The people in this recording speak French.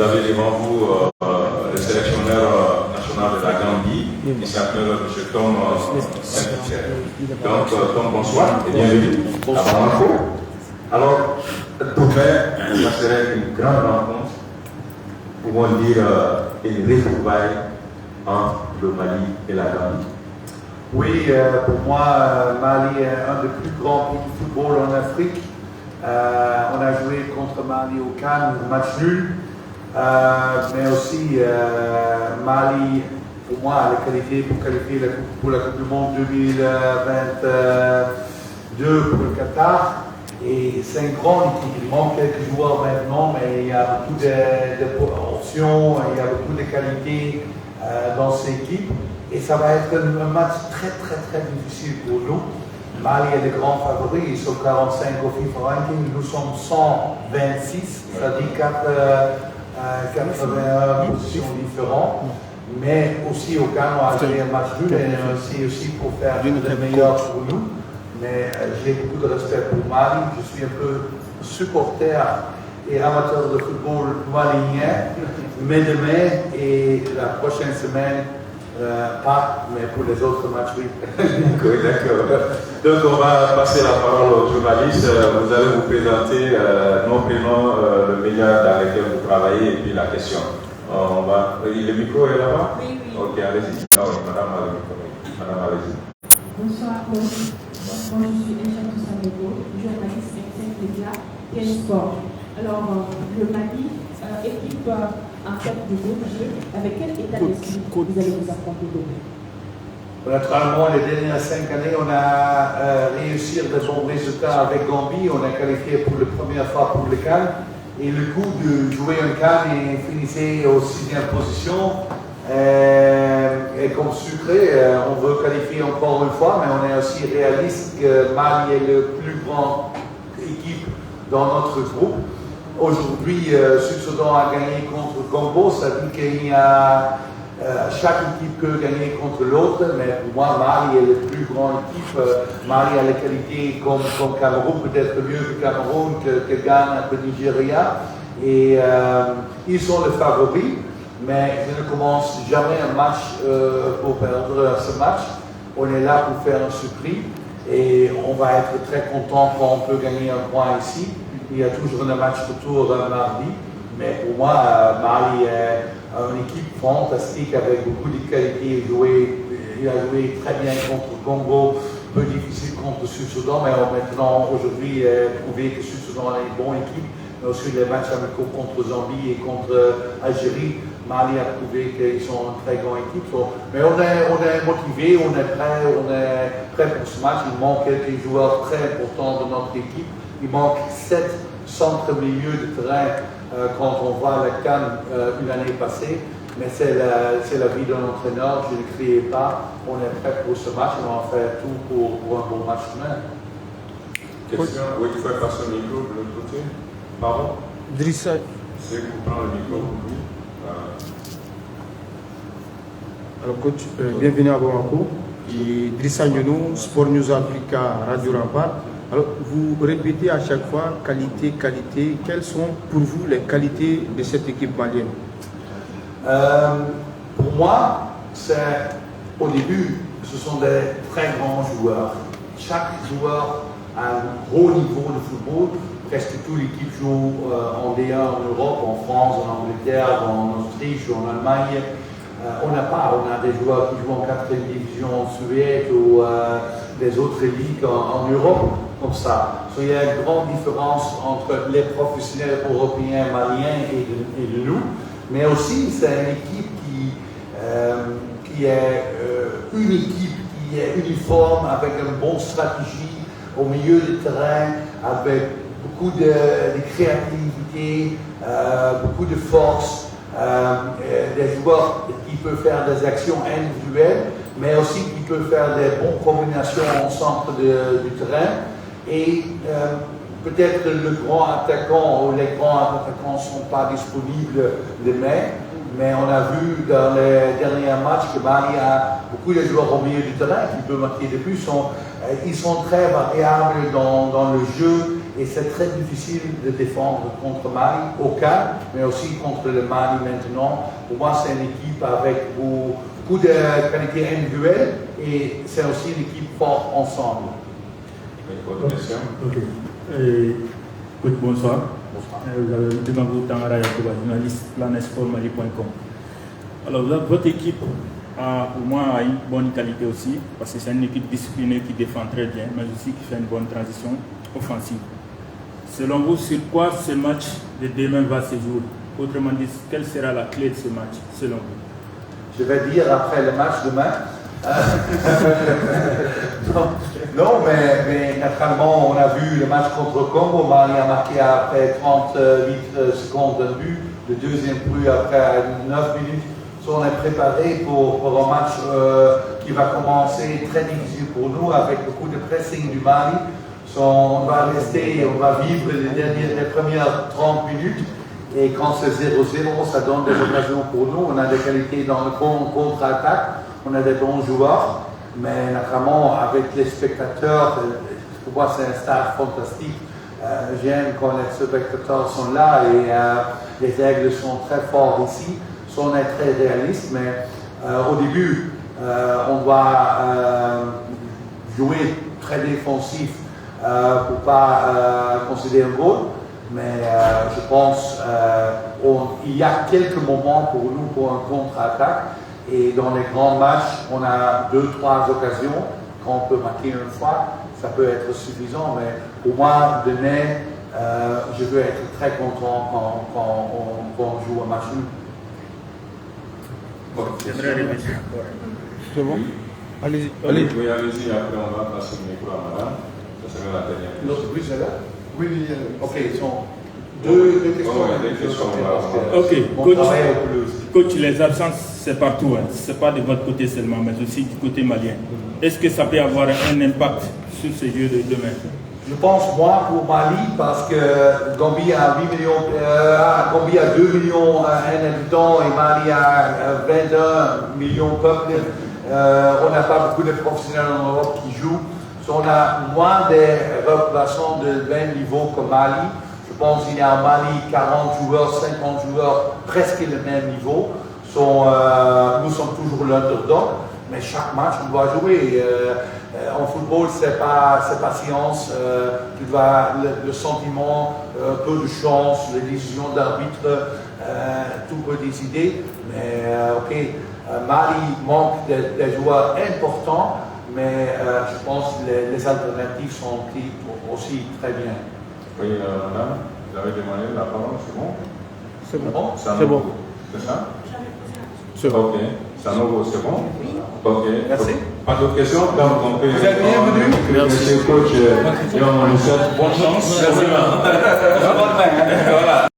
vous avez devant vous le sélectionneur national de la Gambie, qui s'appelle M. Tom Saint-Pierre. Donc, Tom, bonsoir et bienvenue à Bamako. Alors, demain, ça serait une grande rencontre, pouvons dire une retrouvaille entre le Mali et la Gambie. Oui, pour moi, Mali est un des plus grands pays de football en Afrique. On a joué contre Mali au Cannes, match nul. Mais aussi, Mali, pour moi, a la qualité pour qualifier pour la Coupe du Monde 2022 pour le Qatar. Et c'est une grande équipe. Il manque quelques joueurs maintenant, mais il y a beaucoup d'options, il y a beaucoup de qualités dans cette équipe. Et ça va être un match très difficile pour nous. Mali est le grand favori, ils sont 45 au FIFA ranking, nous sommes 126, c'est-à-dire 81 positions différentes. Mais aussi au Ghana, on a joué un match nul et c'est aussi pour faire le meilleur pour nous. Mais j'ai beaucoup de respect pour Mali, je suis un peu supporter et amateur de football malien, mais demain et la prochaine semaine, pas, mais pour les autres matchs, oui. D'accord. Donc, on va passer la parole aux journalistes. Vous allez vous présenter nom, prénom, le média dans lequel vous travaillez et puis la question. Le micro est là-bas? Oui. Ok, allez-y. Ah oui, madame, madame, allez-y. Bonsoir, moi je suis Enchantou Sanego, journaliste et média Quel Sport. Alors, le Mali, équipe en tête de groupe, avec quel état d'esprit vous allez vous affronter demain? Naturellement, les dernières 5 années, on a réussi de bons résultats avec Gambie. On a qualifié pour la première fois pour le Cannes. Et le coup de jouer un Cannes et finir aux 6e position est comme sucré. On veut qualifier encore une fois, mais on est aussi réaliste que Mali est la plus grande équipe dans notre groupe. Aujourd'hui, Sud-Soudan a gagné contre Congo, ça dit qu'il y a chaque équipe peut gagner contre l'autre, mais pour moi, Mali est la plus grande équipe. Mali a la qualité comme Cameroun, peut-être mieux que Cameroun, que Ghana, que Nigeria. Et ils sont les favoris, mais je ne commence jamais un match pour perdre ce match. On est là pour faire un surprise et on va être très content quand on peut gagner un point ici. Il y a toujours un match retour mardi, mais pour moi, Mali est une équipe fantastique avec beaucoup de qualités. Il a joué très bien contre Congo, peu difficile contre Sud-Soudan, mais maintenant, aujourd'hui, prouvé que Sud-Soudan est une bonne équipe. Mais aussi les matchs amicaux contre Zambie et contre Algérie, Mali a prouvé qu'ils sont une très grande équipe. Mais on est motivé, on est prêt pour ce match. Il manque quelques joueurs très importants de notre équipe. Il manque 7 centres milieu de terrain quand on voit la Cannes une année passée. Mais c'est la vie d'un entraîneur, je ne criais pas. On est prêt pour ce match et on va faire tout pour un bon match demain. Question? Oui, il faut passer le micro de l'autre côté. Pardon? Drissa. C'est vous prendre le micro. Oui. Alors, coach, bienvenue à Bamako. Drissa Nyono, Sport News Africa, Radio Rampart. Alors, vous répétez à chaque fois qualité. Quelles sont pour vous les qualités de cette équipe malienne? Pour moi, au début, ce sont des très grands joueurs. Chaque joueur a un haut niveau de football. Presque toute l'équipe joue en D1 en Europe, en France, en Angleterre, en Autriche, en Allemagne. On a des joueurs qui jouent en 4e division en Suède ou des autres ligues en Europe, comme ça. Il y a une grande différence entre les professionnels européens, maliens et de nous. Mais aussi, c'est une équipe qui est une équipe qui est uniforme, avec une bonne stratégie au milieu du terrain, avec beaucoup de créativité, beaucoup de force. Des joueurs qui peuvent faire des actions individuelles, mais aussi qui peuvent faire des bonnes combinations au centre du terrain. Et peut-être le grand attaquant ou les grands attaquants ne sont pas disponibles demain, mais on a vu dans les derniers matchs que Mali a beaucoup de joueurs au milieu du terrain qui peuvent marquer des buts. Ils sont très variables dans le jeu et c'est très difficile de défendre contre Mali au calme, mais aussi contre le Mali maintenant. Pour moi, c'est une équipe avec beaucoup de qualités individuelles et c'est aussi une équipe forte ensemble. Autre question? Ok. Coach, bonsoir. Vous avez devant vous Tangara Yakuba, journaliste planetsportmali.com. Alors, votre équipe a au moins une bonne qualité aussi, parce que c'est une équipe disciplinée qui défend très bien, mais aussi qui fait une bonne transition offensive. Selon vous, sur quoi ce match de demain va se jouer? Autrement dit, quelle sera la clé de ce match, selon vous? Je vais dire après le match demain. Non, mais naturellement, on a vu le match contre Congo. Mali a marqué après 38 secondes un but. Le deuxième but après 9 minutes. On est préparé pour un match qui va commencer très difficile pour nous avec beaucoup de pressing du Mali. On va rester, on va vivre les premières 30 minutes. Et quand c'est 0-0, ça donne des occasions pour nous. On a des qualités dans le contre-attaque. On a des bons joueurs. Mais naturellement, avec les spectateurs, pour moi, c'est un stade fantastique. J'aime quand les spectateurs sont là et les Aigles sont très forts ici. On est très réaliste, mais au début, on doit jouer très défensif pour ne pas concéder un goal. Mais je pense qu'il y a quelques moments pour nous pour un contre-attaque. Et dans les grands matchs, on a 2-3 occasions. Quand on peut marquer une fois, ça peut être suffisant. Mais pour moi, demain, je veux être très content quand on joue un match nul. C'est bon? Allez-y. Oui, allez-y, après on va passer le micro à madame. Ça sera la dernière question. L'autre but, c'est là? Oui. Ok, ils sont deux questions. Deux questions. Ok, coach, les absences, c'est partout. Hein. Ce n'est pas de votre côté seulement, mais aussi du côté malien. Est-ce que ça peut avoir un impact sur ce jeu de demain? Je pense, moi, pour Mali, parce que Gambie a 8 millions, Gambie a 2 millions d'habitants et Mali a 21 millions de peuples. On n'a pas beaucoup de professionnels en Europe qui jouent. On a moins de représentants de même niveau que Mali. Je pense qu'il y a en Mali 40 joueurs, 50 joueurs, presque le même niveau. Nous sommes toujours l'underdog, mais chaque match, on doit jouer. En football, c'est pas science. Tu dois le sentiment, peu de chance, les décisions d'arbitre, tout peut décider. Mais Mali manque des joueurs importants, mais je pense que les alternatives sont aussi très bien. Oui, madame, vous avez demandé la parole, c'est bon? C'est bon. C'est bon. C'est ça? C'est bon. Ok. Sanogo, c'est bon? Ok. Merci. Pas d'autres questions? Donc, on peut. Vous êtes bienvenue. Merci, coach. Et on nous souhaite bonne chance. Merci. Bonne main. Voilà.